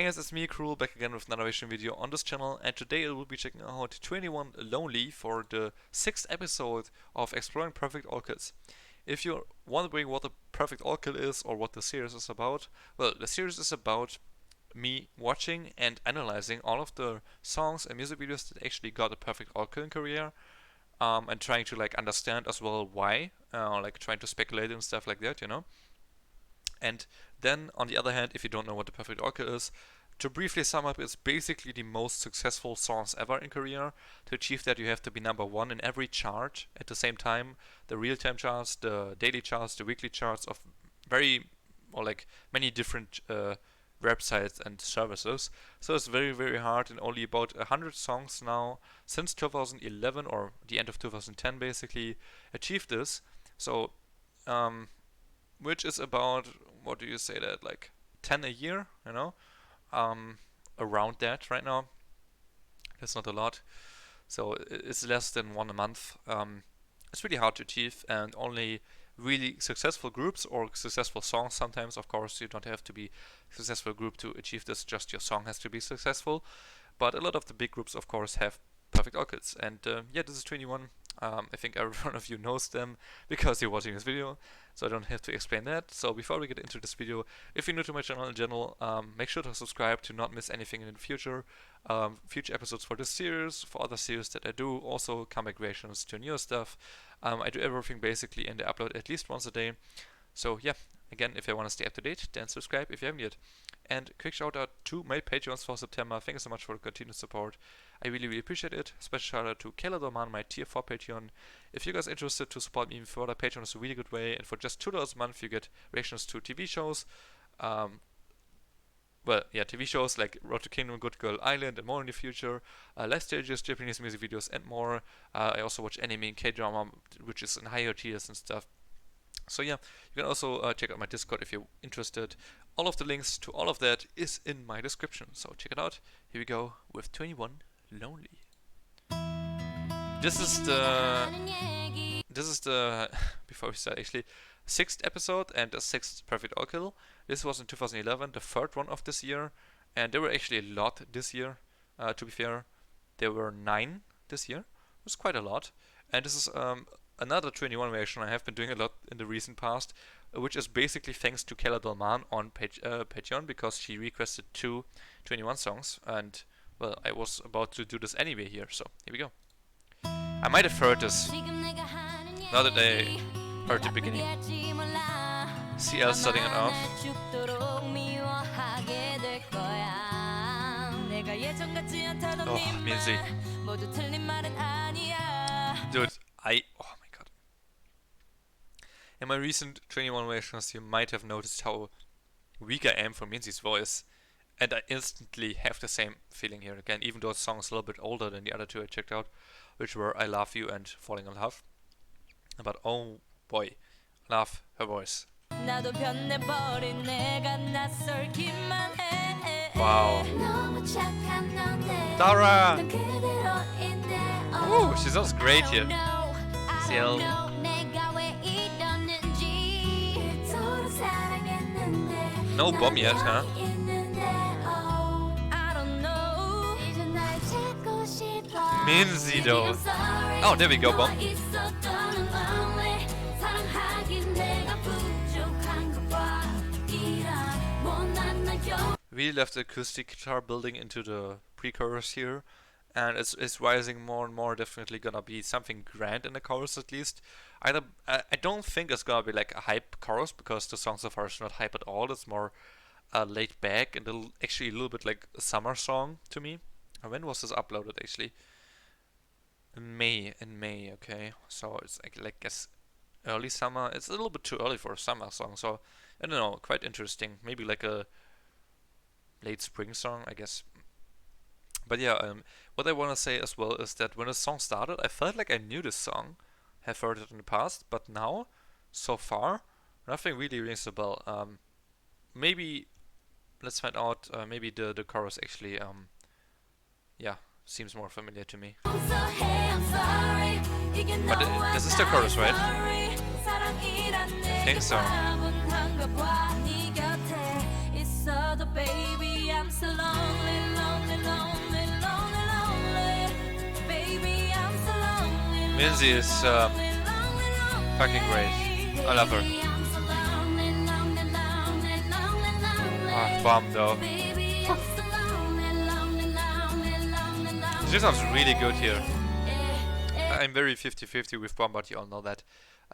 Hey guys, it's me, Cruel, back again with another reaction video on this channel, and today I will be checking out 21 Lonely for the 6th episode of Exploring Perfect All Kills. If you're wondering what the Perfect All Kill is or what the series is about, well, the series is about me watching and analyzing all of the songs and music videos that actually got a Perfect All Kill in career, and trying to like understand as well why, like trying to speculate and stuff like that, you know. And then, on the other hand, if you don't know what the Perfect All Kill is, to briefly sum up, it's basically the most successful songs ever in Korea. To achieve that, you have to be number one in every chart at the same time. The real-time charts, the daily charts, the weekly charts of many different websites and services. So it's very, very hard, and only about 100 songs now since 2011 or the end of 2010 basically achieved this. So, which is about, what do you say that, like 10 a year, you know, around that right now. That's not a lot, so it's less than one a month. It's really hard to achieve, and only really successful groups or successful songs. Sometimes, of course, you don't have to be a successful group to achieve this, just your song has to be successful. But a lot of the big groups, of course, have Perfect All Kills. And yeah, this is 21. I think every one of you knows them because you're watching this video, so I don't have to explain that. So before we get into this video, if you're new to my channel in general, make sure to subscribe to not miss anything in the future. Future episodes for this series, for other series that I do, also comeback reactions to newer stuff. I do everything basically, and I upload at least once a day. So yeah, again, if you want to stay up to date, then subscribe if you haven't yet. And quick shout out to my Patreons for September. Thank you so much for the continued support. I really, really appreciate it. Special shout out to Kayla Dorman, my tier 4 Patreon. If you guys are interested to support me even further, Patreon is a really good way. And for just $2 a month, you get reactions to TV shows. Well, yeah, TV shows like Road to Kingdom, Good Girl Island, and more in the future. Live stages, Japanese music videos, and more. I also watch anime and K-drama, which is in higher tiers and stuff. So yeah, you can also check out my Discord if you're interested. All of the links to all of that is in my description, so check it out. Here we go with 21 Lonely. This is the before we start actually, 6th episode and the 6th Perfect All Kill. This was in 2011, the 3rd one of this year, and there were actually a lot this year. To be fair, there were 9 this year. It was quite a lot, and this is another 21 reaction I have been doing a lot in the recent past, which is basically thanks to Kayla Dorman on Patreon, because she requested 2 21 songs, and well, I was about to do this anyway here, so here we go. I might have heard this now that I heard the beginning. CL starting it off. Oh, music. Dude, oh my god. In my recent 21 reactions, you might have noticed how weak I am for Minzy's voice, and I instantly have the same feeling here again, even though the song is a little bit older than the other 2 I checked out, which were I Love You and Falling in Love. But oh boy, love her voice. Wow. Dara! Ooh, she sounds great here. CL. No bomb yet, huh? Minzy though. Oh, there we go, bomb. Really left the acoustic guitar building into the pre-chorus here, and it's rising more and more. Definitely gonna be something grand in the chorus at least. I don't think it's gonna be like a hype chorus, because the song so far is not hype at all. It's more laid back and actually a little bit like a summer song to me. When was this uploaded actually? In May, okay. So it's like guess early summer. It's a little bit too early for a summer song, so I don't know, quite interesting. Maybe like a late spring song, I guess. But yeah, what I want to say as well is that when the song started, I felt like I knew this song, have heard it in the past, but now, so far, nothing really rings a bell. Maybe, let's find out, maybe the chorus actually, yeah, seems more familiar to me. But this is the chorus, right? I think so. Minzy is fucking great. I love her. Ah, Bomb though. She sounds really good here. I'm very 50-50 with Bomb, but you all know that.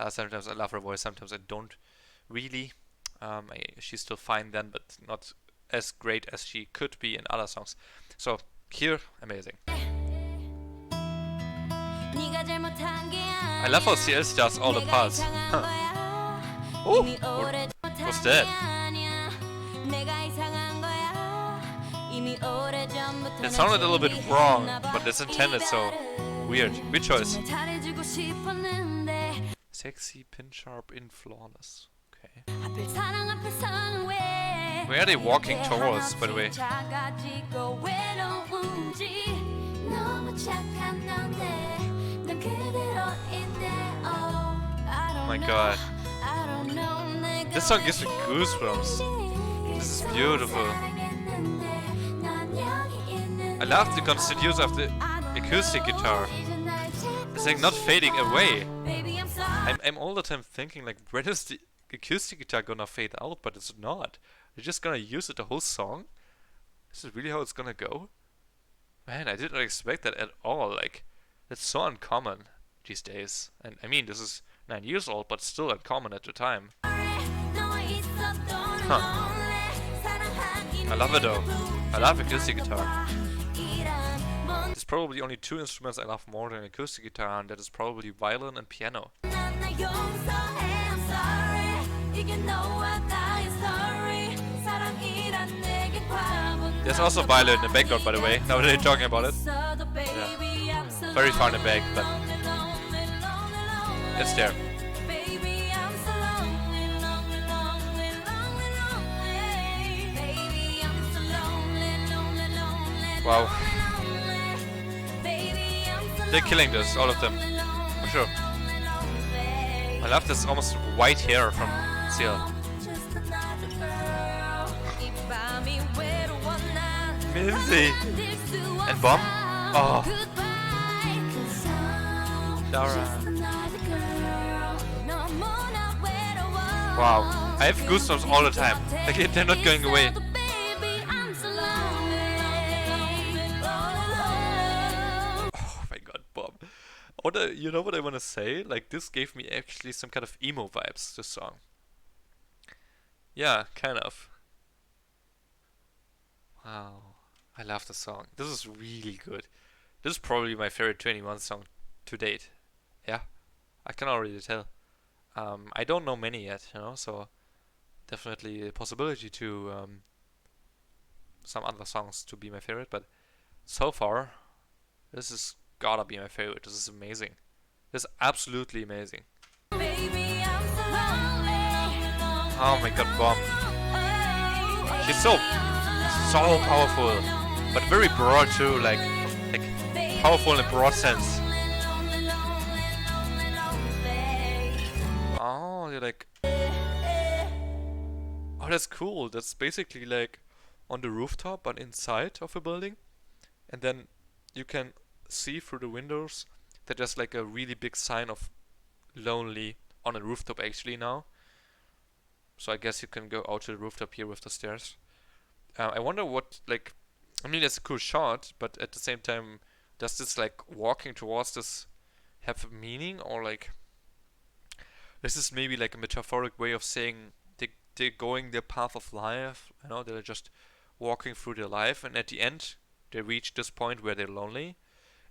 Sometimes I love her voice, sometimes I don't really. She's still fine then, but not as great as she could be in other songs. So here, amazing. I love how CLC does all the parts. Huh. Oh, what's that? It sounded a little bit wrong, but it's intended, so weird. Good choice. Sexy, pin sharp, in flawless. Okay. Where are they walking towards, by the way? Oh my god. This song gives me goosebumps. This is beautiful. I love the constant use of the acoustic guitar. It's like not fading away. I'm all the time thinking like, when is the acoustic guitar gonna fade out? But it's not. They're just gonna use it the whole song? Is it really how it's gonna go? Man, I did not expect that at all. Like, that's so uncommon these days. And I mean, this is 9 years old, but still uncommon at the time. Huh. I love it though. I love acoustic guitar. There's probably only 2 instruments I love more than acoustic guitar, and that is probably violin and piano. There's also violin in the background, by the way, now that they're talking about it. Yeah. Very far in the back, but it's there. Wow. They're killing this, all of them. For sure. I love this almost white hair from CL. Minzy! And Bomb? Oh. Dara. Wow. I have goosebumps all the time. Like, they're not going away. You know what I want to say? Like, this gave me actually some kind of emo vibes, this song. Yeah, kind of. Wow. I love the song. This is really good. This is probably my favorite 21 song to date. Yeah, I can already tell. I don't know many yet, you know, so definitely a possibility to some other songs to be my favorite, but so far, this is gotta be my favorite. This is amazing. This is absolutely amazing. Oh my god, Bomb. She's so powerful, but very broad too, like powerful in a broad sense. Oh, you're like, oh, that's cool. That's basically like on the rooftop, but inside of a building, and then you can see through the windows that there's like a really big sign of lonely on a rooftop actually now. So I guess you can go out to the rooftop here with the stairs. I wonder what, like, I mean, it's a cool shot, but at the same time, does this like walking towards this have a meaning, or like, this is maybe like a metaphoric way of saying they're going their path of life, you know, they're just walking through their life, and at the end they reach this point where they're lonely.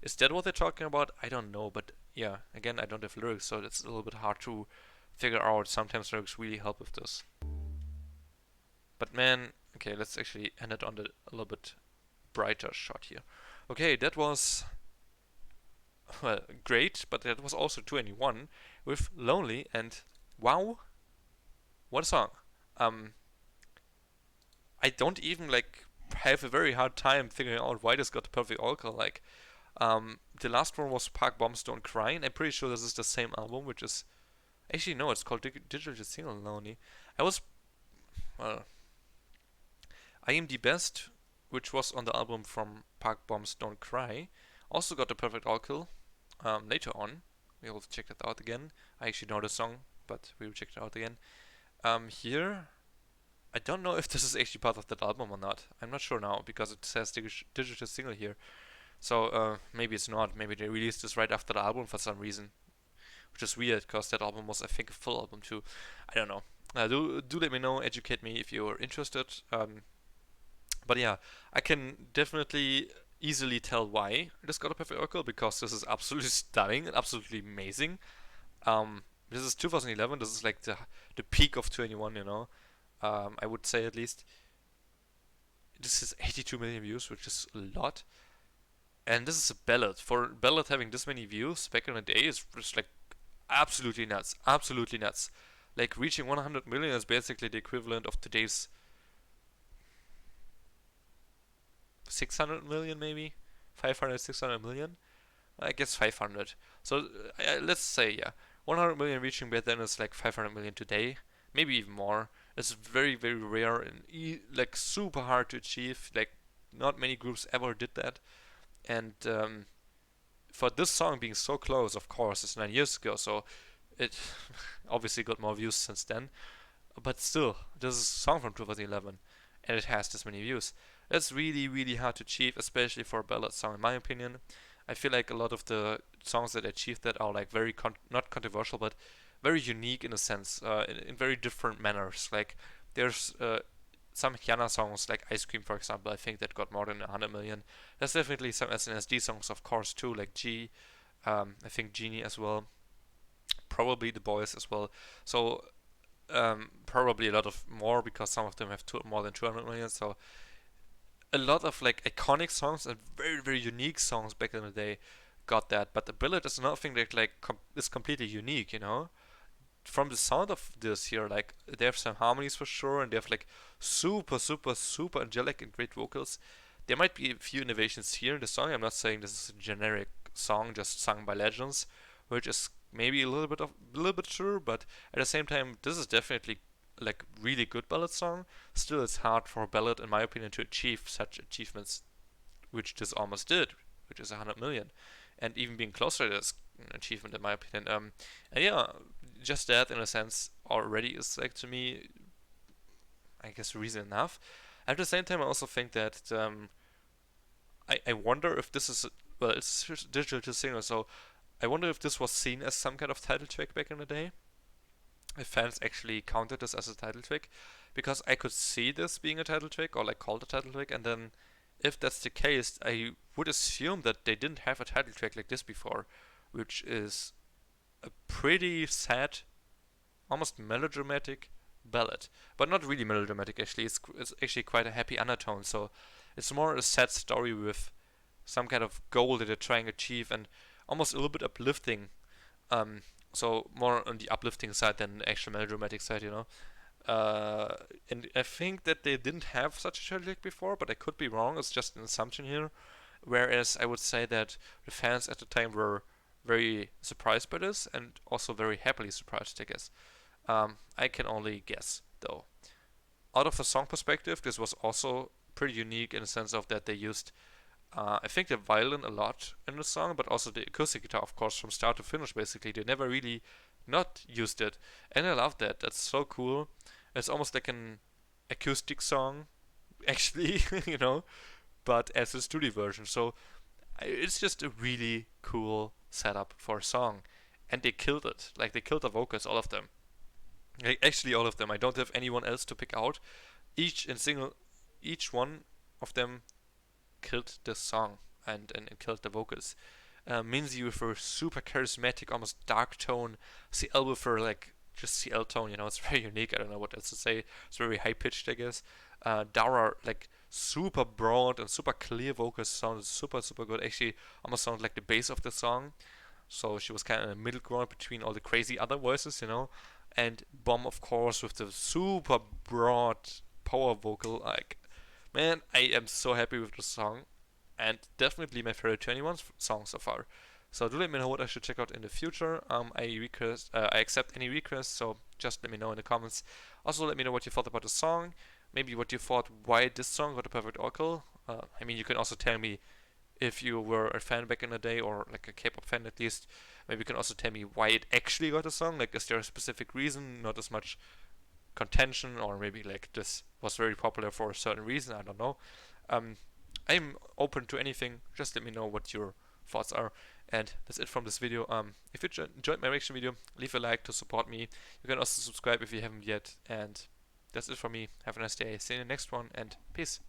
Is that what they're talking about? I don't know, but yeah, again, I don't have lyrics, so it's a little bit hard to figure out. Sometimes lyrics really help with this. But man, okay, let's actually end it on the a little bit brighter shot here. Okay, that was, well, great, but that was also 21 with Lonely, and wow, what a song. I don't even like have a very hard time figuring out why this got the perfect alcohol. Like, the last one was Park Bombs Don't Cry, and I'm pretty sure this is the same album, which is, actually no, it's called Digital Single Lonely. I was, well, I Am the Best, which was on the album from Park Bombs Don't Cry, also got the perfect alcohol later on. We'll check that out again. I actually know the song, but we'll check it out again. Here, I don't know if this is actually part of that album or not. I'm not sure now because it says digital single here. So maybe it's not. Maybe they released this right after the album for some reason, which is weird because that album was, I think, a full album too. I don't know. Do let me know, educate me if you're interested. But yeah, I can definitely easily tell why this got a perfect Oracle because this is absolutely stunning and absolutely amazing. This is 2011. This is like the peak of 21. I would say at least. This is 82 million views, which is a lot. And this is a ballad. For a ballad having this many views back in the day is just like absolutely nuts. Absolutely nuts. Like reaching 100 million is basically the equivalent of today's 600 million, maybe 500, 600 million. I guess 500. So let's say, yeah, 100 million reaching back then is like 500 million today, maybe even more. It's very, very rare and like super hard to achieve. Like not many groups ever did that. And for this song being so close, of course, it's 9 years ago, so it obviously got more views since then. But still, this is a song from 2011, and it has this many views. That's really, really hard to achieve, especially for a ballad song, in my opinion. I feel like a lot of the songs that achieve that are like very not controversial, but very unique in a sense, in very different manners. Like there's some Rihanna songs, like Ice Cream, for example. I think that got more than 100 million. There's definitely some SNSD songs, of course, too, like G. I think Genie as well. Probably The Boys as well. So probably a lot of more because some of them have more than 200 million. So a lot of like iconic songs and very very unique songs back in the day got that. But the Billet is another thing that like is completely unique. From the sound of this here, like they have some harmonies for sure, and they have like super super super angelic and great vocals. There might be a few innovations here in the song. I'm not saying this is a generic song just sung by legends, which is maybe a little bit true, but at the same time, this is definitely like really good ballad song. Still, it's hard for a ballad, in my opinion, to achieve such achievements, which this almost did, which is 100 million, and even being closer to this achievement, in my opinion. And yeah, just that in a sense already is like to me, I guess, reason enough. At the same time, I also think that I wonder if this is well, it's digital signal, so I wonder if this was seen as some kind of title track back in the day. If fans actually counted this as a title track, because I could see this being a title track or like called a title track, and then if that's the case, I would assume that they didn't have a title track like this before, which is a pretty sad, almost melodramatic ballad, but not really melodramatic. Actually, it's actually quite a happy undertone. So it's more a sad story with some kind of goal that they're trying to achieve, and almost a little bit uplifting. Um, so more on the uplifting side than the actual melodramatic side. And I think that they didn't have such a track before, but I could be wrong. It's just an assumption here. Whereas I would say that the fans at the time were very surprised by this and also very happily surprised, I guess. I can only guess, though. Out of the song perspective, this was also pretty unique in the sense of that they used, I think, the violin a lot in the song, but also the acoustic guitar, of course, from start to finish, basically. They never really not used it. And I love that. That's so cool. It's almost like an acoustic song, actually, but as a studio version. So it's just a really cool setup for a song. And they killed it. Like, they killed the vocals, all of them. Like, actually, all of them. I don't have anyone else to pick out. Each one of them killed the song and killed the vocals. Minzy with her super charismatic, almost dark tone. CL with her like just CL tone, it's very unique. I don't know what else to say. It's very high pitched, I guess. Dara like super broad and super clear vocals sounded super super good. Actually, almost sounded like the bass of the song. So she was kind of in the middle ground between all the crazy other voices. And Bomb, of course, with the super broad power vocal. Like, man, I am so happy with the song, and definitely my favorite 21 song so far. So do let me know what I should check out in the future. I accept any requests, so just let me know in the comments. Also, let me know what you thought about the song. Maybe what you thought why this song got a perfect oracle. I mean, you can also tell me if you were a fan back in the day or like a K-pop fan at least, Maybe you can also tell me why it actually got a song. Like, is there a specific reason, not as much contention, or maybe like this was very popular for a certain reason? I don't know. Um, I'm open to anything. Just let me know what your thoughts are. And that's it from this video. If you enjoyed my reaction video, leave a like to support me. You can also subscribe if you haven't yet. And that's it from me. Have a nice day. See you in the next one, and peace.